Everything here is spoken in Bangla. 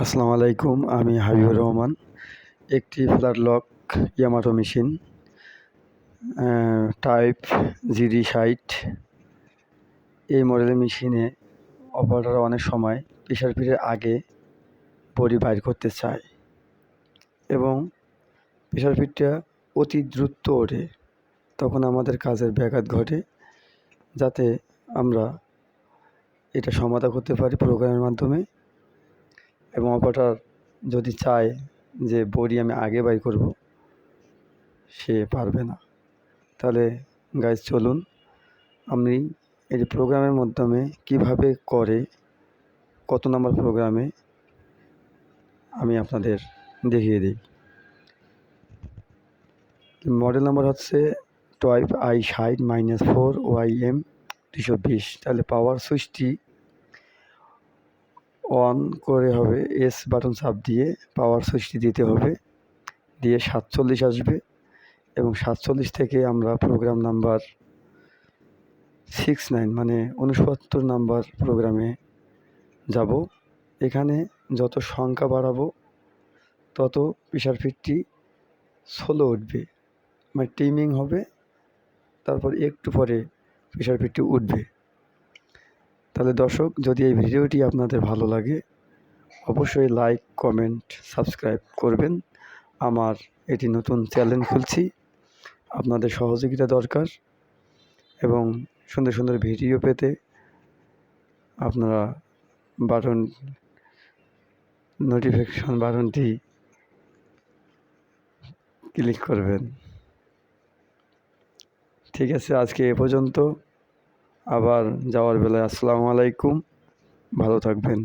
আসসালামু আলাইকুম। আমি হাবিবুর রহমান। একটি flat lock ইয়ামাটো machine type GD60 এই মডেলের মেশিনে অপারেটররা অনেক সময় প্রেসার ফিটের আগে বডি বাইর করতে চায় এবং প্রেসার ফিটটা অতি দ্রুত ওঠে। তখন আমাদের কাজের ব্যাঘাত ঘটে, যাতে আমরা এটা সমাধা করতে পারি প্রোগ্রামের মাধ্যমে। এবং অপারেটর যদি চায় যে বডি আমি আগে বাই করব, সে পারবে না। তাহলে গাইজ চলুন আমি এই প্রোগ্রামের মাধ্যমে কিভাবে করে কত নম্বর প্রোগ্রামে আমি আপনাদের দেখিয়ে দিই। মডেল নাম্বার হচ্ছে টাইপ i60-4YM 220। তাহলে পাওয়ার সুইচটি অন করে হবে, এস বাটন চাপ দিয়ে পাওয়ার সুইচটি দিতে হবে, দিয়ে 47 আসবে এবং 47 থেকে আমরা প্রোগ্রাম নাম্বার 69 মানে 69 নাম্বার প্রোগ্রামে যাব। এখানে যত সংখ্যা বাড়াবো তত প্রেসার ফিটটি স্লো উঠবে, মানে টিমিং হবে, তারপর একটু পরে প্রেসার ফিটটি উঠবে। তাহলে দর্শক, যদি এই ভিডিওটি আপনাদের ভালো লাগে অবশ্যই লাইক, কমেন্ট, সাবস্ক্রাইব করবেন। আমার এটি নতুন চ্যানেল খুলছি, আপনাদের সহযোগিতা দরকার এবং সুন্দর সুন্দর ভিডিও পেতে আপনারা নোটিফিকেশন বাটনটি ক্লিক করবেন। ঠিক আছে, আজকে এ পর্যন্ত। আবার যাওয়ার বেলায় আসসালামু আলাইকুম, ভালো থাকবেন।